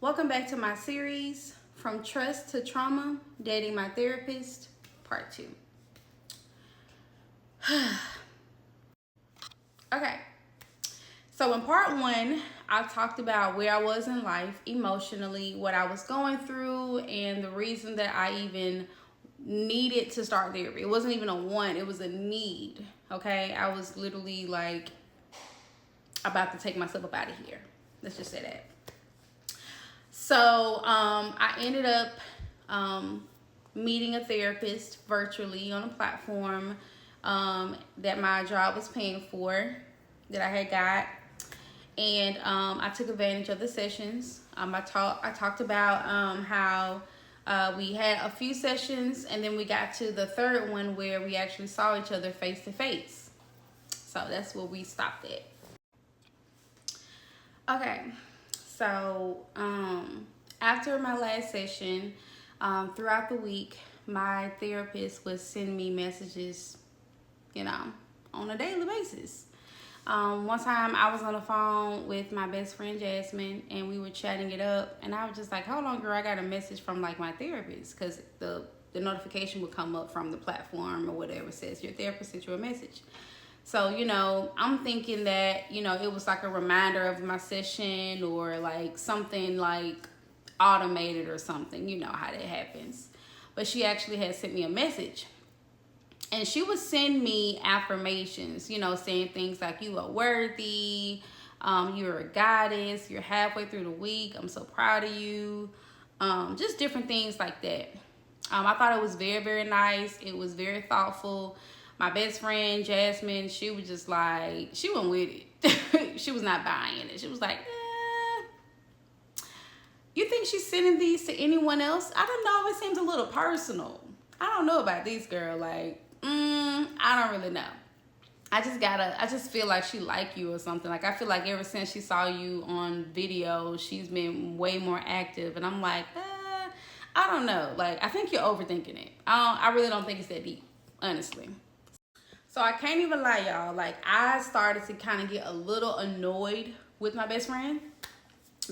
Welcome back to my series, From Trust to Trauma, Dating My Therapist, Part 2. Okay, so in Part 1, I talked about where I was in life emotionally, what I was going through, and the reason that I even needed to start therapy. It wasn't even a want, it was a need, okay? I was literally like about to take myself up out of here. Let's just say that. So I ended up meeting a therapist virtually on a platform that my job was paying for, that I had got. And I took advantage of the sessions. I talked about how we had a few sessions, and then we got to the third one where we actually saw each other face to face. So that's where we stopped at. Okay. So, after my last session, throughout the week, my therapist would send me messages, on a daily basis. One time I was on the phone with my best friend, Jasmine, and we were chatting it up, and I was just like, hold on, girl, I got a message from, my therapist, because the notification would come up from the platform or whatever, says your therapist sent you a message. So, I'm thinking that, it was like a reminder of my session or something automated or something, how that happens. But she actually had sent me a message. And she would send me affirmations, saying things like, you are worthy, you're a goddess, you're halfway through the week, I'm so proud of you, just different things like that. I thought it was very, very nice. It was very thoughtful. My best friend, Jasmine, she was just like, she went with it. She was not buying it. She was like, you think she's sending these to anyone else? I don't know. It seems a little personal. I don't know about these, girl. I don't really know. I just feel like she like you or something. I feel like ever since she saw you on video, she's been way more active. And I'm like, I don't know. I think you're overthinking it. I really don't think it's that deep, honestly. So I can't even lie, y'all. I started to kind of get a little annoyed with my best friend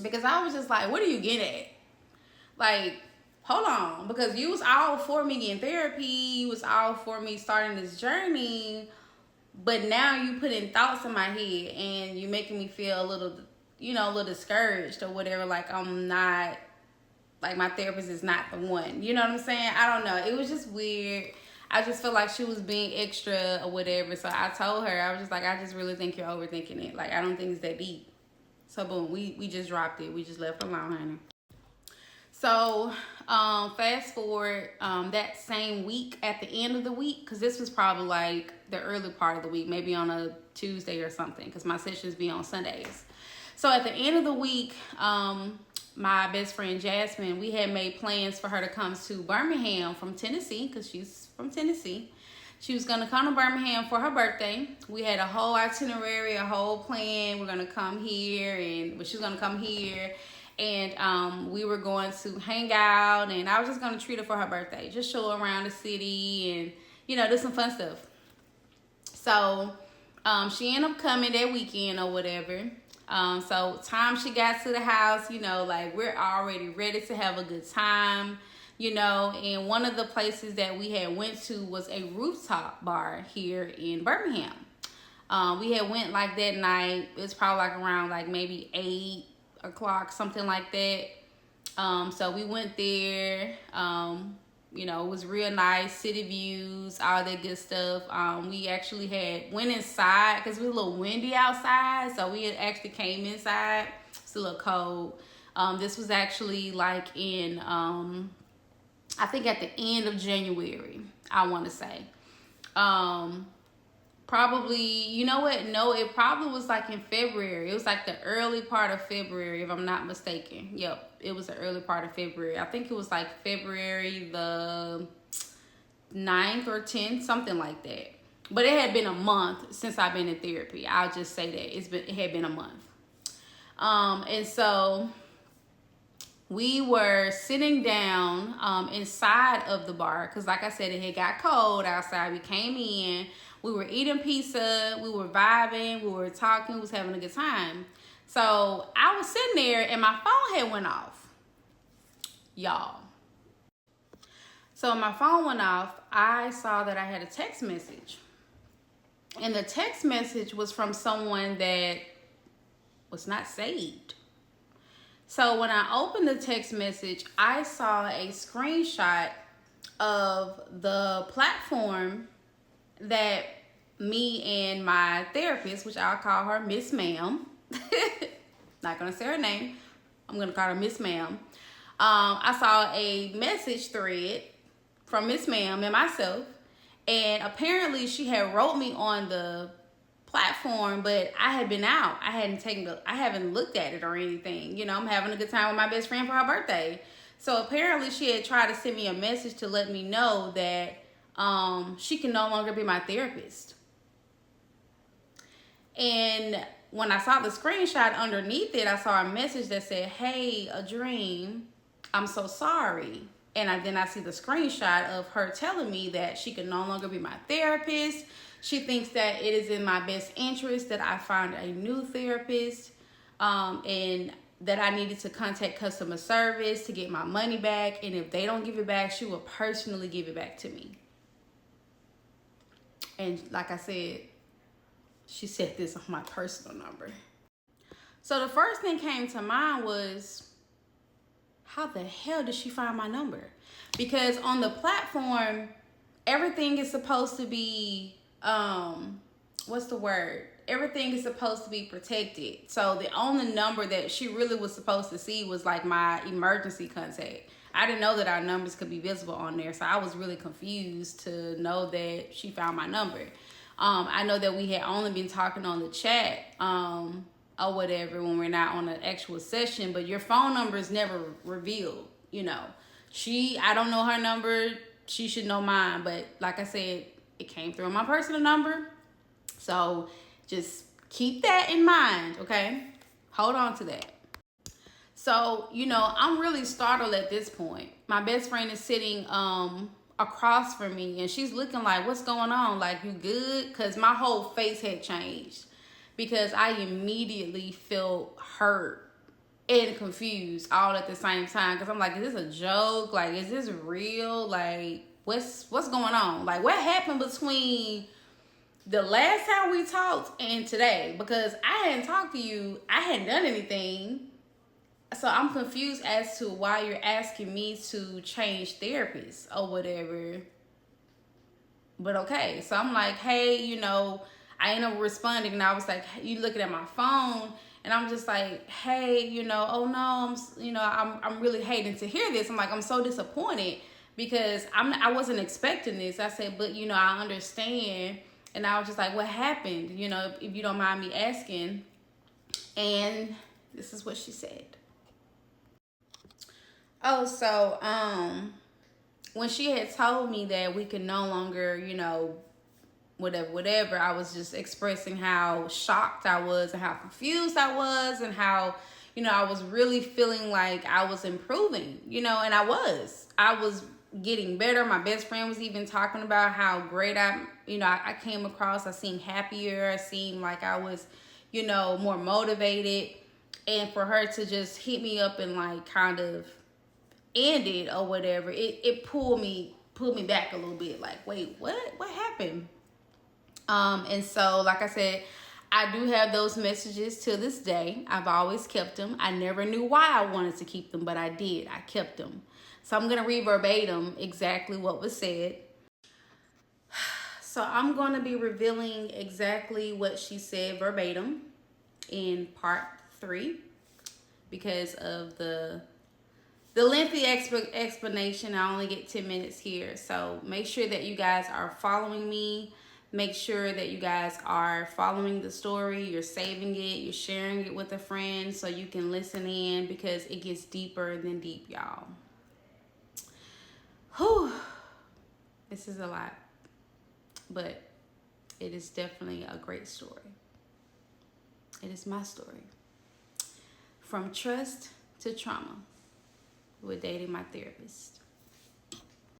because I was just like, what are you getting at? Hold on. Because you was all for me getting therapy. You was all for me starting this journey. But now you put in thoughts in my head and you're making me feel a little, a little discouraged or whatever. I'm not, my therapist is not the one. You know what I'm saying? I don't know. It was just weird. I just feel like she was being extra or whatever. So I told her, I was just like, I just really think you're overthinking it. I don't think it's that deep. So boom, we just dropped it. We just left it alone, honey. So fast forward that same week, at the end of the week, because this was probably the early part of the week, maybe on a Tuesday or something, because my sessions be on Sundays. So at the end of the week, my best friend Jasmine, we had made plans for her to come to Birmingham from Tennessee, because she's from Tennessee. She was going to come to Birmingham for her birthday. We had a whole itinerary, a whole plan. We're going to come here, and she was going to come here, and we were going to hang out, and I was just going to treat her for her birthday, just show her around the city and, do some fun stuff. So she ended up coming that weekend or whatever. So time she got to the house, we're already ready to have a good time, and one of the places that we had went to was a rooftop bar here in Birmingham. We had went that night. It was probably around maybe 8 o'clock, something like that. So we went there, it was real nice, city views, all that good stuff. We actually went inside because it was a little windy outside. So we had actually came inside. It's a little cold. This was actually in, I think at the end of January, I want to say. Probably, you know what? No, it probably was in February. It was the early part of February, if I'm not mistaken. Yep, it was the early part of February. I think it was February the 9th or 10th, something like that. But it had been a month since I've been in therapy. I'll just say that. It had been a month. And so we were sitting down inside of the bar because, like I said, it had got cold outside. We came in. We were eating pizza, we were vibing, we were talking, we was having a good time. So I was sitting there and my phone had went off. Y'all. So my phone went off. I saw that I had a text message. And the text message was from someone that was not saved. So when I opened the text message, I saw a screenshot of the platform that me and my therapist, which I'll call her Miss Ma'am, not gonna say her name, I'm gonna call her Miss Ma'am. I saw a message thread from Miss Ma'am and myself, and apparently she had wrote me on the platform, but I had been out. I haven't looked at it or anything. You know, I'm having a good time with my best friend for her birthday. So apparently she had tried to send me a message to let me know that she can no longer be my therapist. And when I saw the screenshot underneath it, I saw a message that said, "Hey, a dream, I'm so sorry." And then I see the screenshot of her telling me that she can no longer be my therapist. She thinks that it is in my best interest that I find a new therapist, and that I needed to contact customer service to get my money back. And if they don't give it back, she will personally give it back to me. And like I said, she said this on my personal number. So the first thing came to mind was, how the hell did she find my number? Because on the platform, everything is supposed to be, what's the word? Everything is supposed to be protected. So the only number that she really was supposed to see was like my emergency contact. I didn't know that our numbers could be visible on there. So I was really confused to know that she found my number. I know that we had only been talking on the chat, or whatever, when we're not on an actual session, but your phone number is never revealed. You know, I don't know her number. She should know mine. But like I said, it came through my personal number. So just keep that in mind, okay? Hold on to that. So, you know, I'm really startled at this point. My best friend is sitting across from me, and she's looking like, "What's going on? Like, you good?" Because my whole face had changed, because I immediately felt hurt and confused all at the same time. Because I'm like, is this a joke? Like, is this real? Like, what's going on? Like, what happened between the last time we talked and today? Because I hadn't talked to you. I hadn't done anything. So I'm confused as to why you're asking me to change therapists or whatever. But okay. So I'm like, hey, you know, I ended up responding, and I was like, you looking at my phone, and I'm just like, hey, you know, oh no, I'm really hating to hear this. I'm like, I'm so disappointed because I wasn't expecting this. I said, but you know, I understand. And I was just like, what happened? You know, if you don't mind me asking. And this is what she said. Oh, so when she had told me that we could no longer, you know, whatever, I was just expressing how shocked I was and how confused I was, and how, you know, I was really feeling like I was improving, you know, and I was getting better. My best friend was even talking about how great I came across. I seemed happier. I seemed like I was, you know, more motivated. And for her to just hit me up and like kind of end it or whatever, it pulled me back a little bit. Like, wait, what happened? And so, like I said, I do have those messages to this day. I've always kept them. I never knew why I wanted to keep them, but I did. I kept them. So I'm going to read verbatim exactly what was said. So I'm going to be revealing exactly what she said verbatim in part 3 because of the lengthy explanation. I only get 10 minutes here. So make sure that you guys are following me. Make sure that you guys are following the story. You're saving it. You're sharing it with a friend so you can listen in, because it gets deeper than deep, y'all. Whew. This is a lot. But it is definitely a great story. It is my story. From trust to trauma with dating my therapist.